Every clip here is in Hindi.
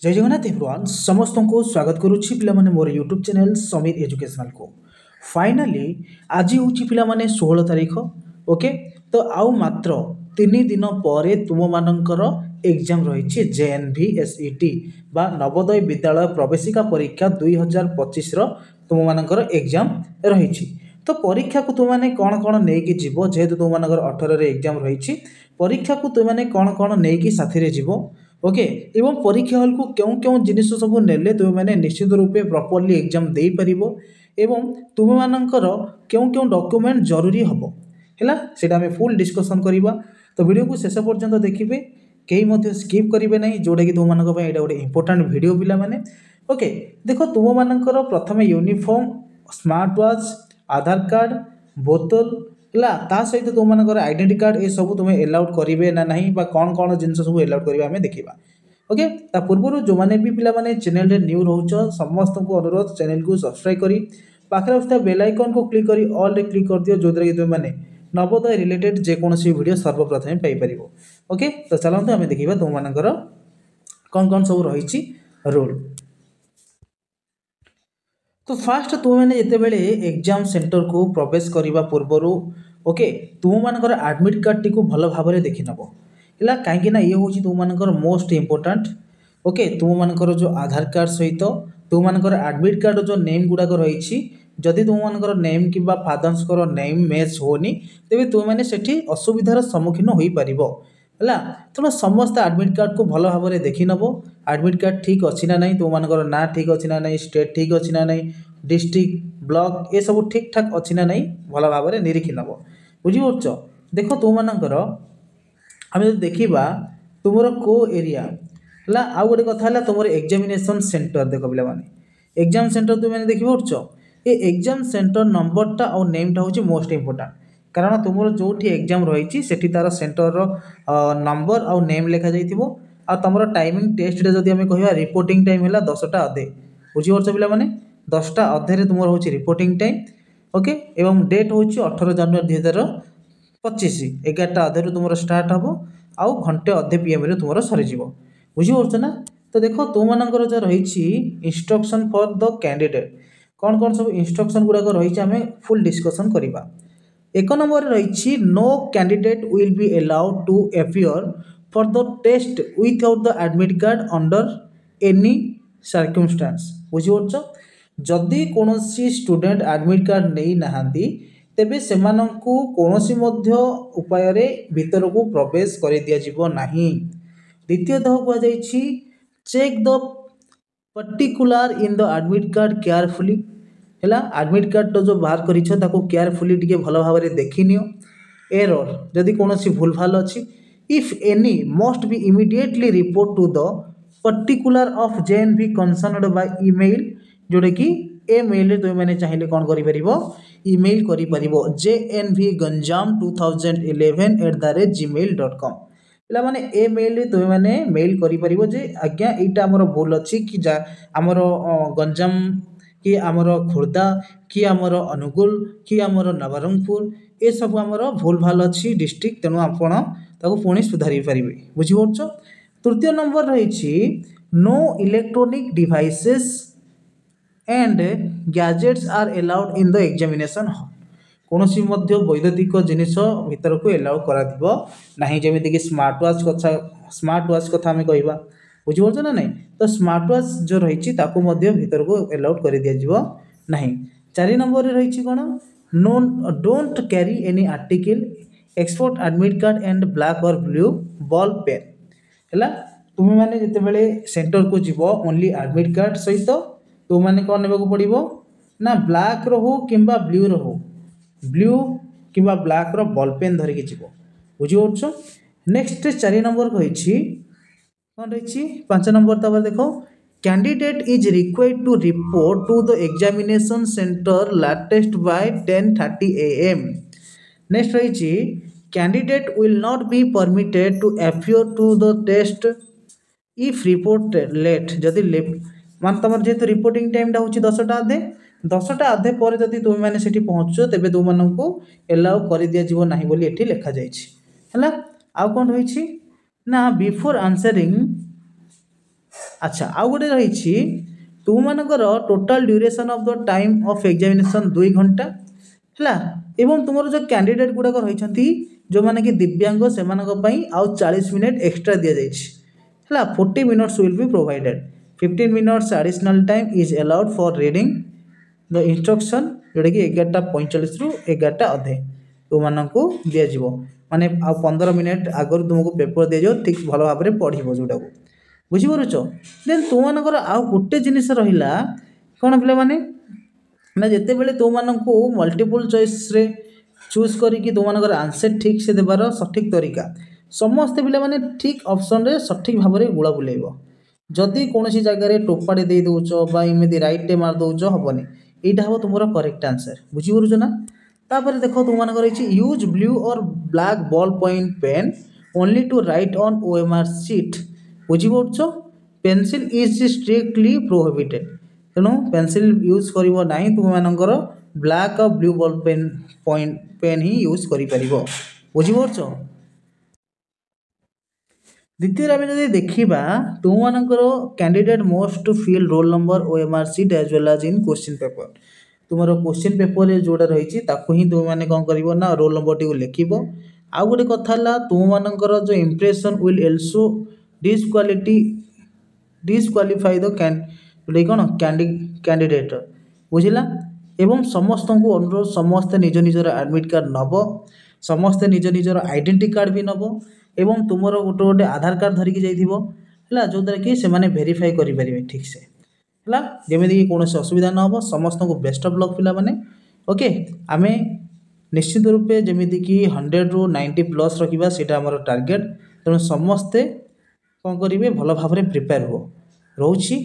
जय जगन्नाथ एवरीवन समस्त को स्वागत करुच्ची पिलामाने मोर यूट्यूब चैनल समीर एजुकेशनल को फाइनाली आज हूँ पिलामाने 16 तारीख ओके। तो आउ मात्र 3 दिन पर तुम मानकर एग्जाम रही JNVSET बा नवोदय विद्यालय प्रवेशिका परीक्षा 2025 तुम मानकर एग्जाम रही। तो परीक्षा को तुमने कौन कौन नहीं जीव जेहेतु तुम मानकर 18 एग्जाम रही परीक्षा को तुमने कौन कौन नहीं साथी जीव ओके। एवं परीक्षा हल को क्यों क्यों जिनिस सब नेले तुम मैंने निश्चित रूपे प्रॉपर्ली एग्जाम दे परिबो एवं तुम मानकर क्यों क्यों डॉक्यूमेंट जरूरी हबो हैला सेटा हमें फुल डिस्कशन करबा। तो वीडियो को शेष पर्यंत देखिए कहीं मध्य स्किप करेंगे ना जोटा कि तुम मानक एटा गोटे इंपोर्टेंट वीडियो पिला माने ओके। देखो तुम मानकर प्रथम यूनिफॉर्म स्मार्ट वॉच आधार कार्ड बोतल है ता सहित तुम मानकर आइडेंटी कार्ड ये सब तुम्हें एलाउड करेंगे ना नहीं बा कौन कौन जिन सब एलाउड करेंगे आम देखा ओके। ता पूर्व जो मैंने भी पिलाने चैनल रे न्यू रोच समस्त को अनुरोध चैनल को सब्सक्राइब करी पाखे आसता बेल आइकन को क्लिक करी ऑल रे क्लिक कर दियो जो द्वारा कि तुम मैंने नवोदय रिलेटेड जेकोसी वीडियो सर्वप्रथम पाइपर ओके। तो चलते आम देखा तुम मानकर कौन कौन सब रही रूल। तो फास्ट तुम मैंने जिते एग्जाम सेंटर को प्रवेश करने पूर्वर ओके तुम मानकर एडमिट कार्ड टी भल भाव में देखी नब है कहीं ये हूँ तुम मानकर मोस्ट इम्पोर्टाट ओके। तुम मानकर जो आधार कार्ड सहित तुम मानकर एडमिट कार्ड जो नेम गुड़ाक रही जदि तुम मानकर नेम कि फादर्स नेम मैच होनी तेज तुम मैंने से असुविधार सम्मुखीन हो पार है तेणु समस्त एडमिट कार्ड को भल भाव में देखी नब एडमिट कार्ड ठीक अच्छी ना नहीं तुम मानकर ना ठीक अच्छी ना नहीं स्टेट ठीक अच्छी ना नहीं डिस्ट्रिक्ट ब्लॉक ये सब ठीक ठाक अच्छी ना नहीं भल भाव में निरीक्षी नब बुझीपार। देख तुम मानकर आम जो देखा तुमर को एरिया है आउ गोटे कथा है तुम एग्जामिनेशन सेंटर देख पे एग्जाम सेंटर तुम मैंने देखिए ये एग्जाम सेंटर नंबरटा और नेमटा हूँ मोस्ट इम्पोर्टाट कारण तुम जो एग्जाम रही से तार सेंटर नंबर आउ नेम लिखा जाइए आ तुम टाइमिंग टेस्ट जब आम कह रिपोर्टिंग टाइम है 10टा अधे बुझीपार पे 10टा अधे तुम हूँ रिपोर्टिंग टाइम ओके। एवं डेट हूँ 18 जनवरी 2025 11टा अधे तुम स्टार्ट हम आउ घंटे अधे PM तुम सरीज बुझीपार ना। तो देख तुम मानकर जो रही इंस्ट्रक्शन फॉर द कैंडिडेट कौन कौन सब इंस्ट्रक्शन गुड़ाक रही आम फुल डिस्कसन करवा। एक नंबर रही no candidate will be allowed to appear for the test without the admit card under any circumstance बुझीपार। जदि कौन स्टूडेंट एडमिट कार्ड नहीं नहांती तेबे सेमानंकु कौनसी मध्य उपाय भीतर को प्रवेश कर दिया नहीं। द्वितीयतः कहुई check the particular in the admit card carefully है एडमिट कार्ड जो बाहर कर केयरफुली टी भल भाव में देखनी एरर जदि कौन भूल भाल अच्छी if any must be immediately report to the particular of JNV concerned by email जोटा कि ए मेल तुम मैंने चाहिए कौन कर इमेल कर JNV Ganjam2011@gmail.com पे मैंने ए मेल तुम मैंने मेल कर जे आज्ञा यहाँ आमर भूल अच्छी कि आमर गंजाम कि आमर खोर्धा कि आमर अनुगुल कि आमर नवरंगपुर ये सब आमर भूल भाल अच्छी डिस्ट्रिक्ट तेणु आपण पुणी सुधारी पारे बुझीपार। तृतीय नंबर रही no electronic devices and gadgets are allowed in the examination hall कौन सी वैद्युतिक जिनिस भीतर को एलाउ करा जमीक स्मार्ट वॉच कथा आम कह बुझीपार ना नहीं। तो स्मार्ट वॉच जो रही भीतर को एलाउड कर दिया नहीं। 4 नंबर रही कौन no don't carry any article export admit card and black और ब्लू बॉल पेन है तुम मैंने जिते सेंटर को जीव ओनली एडमिट कार्ड सहित तुम मैंने कौन ने पड़ो ना ब्लैक रो कि ब्लू रो ब्लू कि ब्लैक रो बॉल पेन धरिकी जीव बुझीपार। नेक्स्ट 4 नंबर कही कौन रही 5 नंबर तब देख candidate is required to report to the examination centre latest by 10:30 AM। Next रही candidate will not be permitted to appear to the test if report late जदि मान तुम जेहतु रिपोर्टिंग टाइम हूँ 10टा अधे पर जदि तुम मैंने से पहुँच तेज तुमको एलाउ कर दिया ना बोली लिखा जाए आउ कौन रही ना बिफोर आंसरिंग अच्छा आउ गोटे रही तुमर total duration of the time of examination 2 घंटा है एवं तुम जो कैंडिडेट गुड़ाक रही जो मैंने कि दिव्यांग से आउ 40 मिनिट एक्सट्रा दि जाए 40 minutes will be provided 15 minutes additional time is allowed for reading the instruction जोटा कि 11:45 रु 11:30 तुमको दिज्व माने आ 15 मिनिट आगर तुमको पेपर दिज्व ठीक भल भाव में पढ़ जोटा को बुझीपार देन तुमर आउ गोटे जिनिस रहा कौन पे मैंने ना जिते बड़े तुमको मल्टीपल चॉइस रे चूज करके तुम आंसर ठीक से देवार सठिक तरीका समस्ते पे मैंने ठीक ऑप्शन रे सठिक भाव में गुड़ा बुलेब जदि कौन जगह टोपाटे दे दौच इमती रईटे मार दौच हेनी यहाँ हम तुम करेक्ट आंसर बुझीपार ना तापर देख तुम रही यूज ब्लू और black ball point pen only to write on OMR sheet बुझीपार पेनसिल इज स्ट्रिक्टली प्रोहिबिटेड तेणु पेनसिल यूज करना तुमर ब्लैक और blue ball pen point pen ही यूज कर बुझीपार द्वितीय आम जब देखा तुमर candidate must fill roll number OMR sheet as well as in question paper तुम क्वेश्चन पेपर जोड़ा रही ही तुमने कौन कर ना रोल नंबर टी लिख आउ गोटे कथा तुम जो impression will also disqualify disqualify the कौन कैंडिडेट बुझला एवं समस्त को अनुरोध समस्ते निज निजर एडमिट कार्ड नब समस्ते निज निजर आइडेंटिटी कार्ड भी नब एवं तुम गोटे गोटे आधार कार्ड धरिकी जाइए जो द्वारा कि से वेरीफाई करेंगे ठीक से है जमीक कौन असुविधा न हो समस्त को बेस्ट ऑफ लक पिला माने ओके आमे निश्चित रूपे जमीक 100 ରୁ 90 प्लस रखा सीटा आमर टार्गेट तेणु समस्ते कौन करेंगे भल भाव में प्रिपेयर हो रोची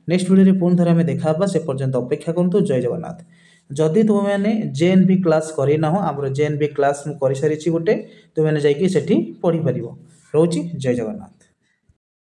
नेक्स्ट वीडियो पुणी थे देखा से पर्यंत अपेक्षा करूँ जय जगन्नाथ जदि तुम मैंने जेएनबी क्लास करना आमर जेएनबी क्लास कर सारी गोटे तुम मैंने जाकि पढ़ी पार रोची जय जगन्नाथ।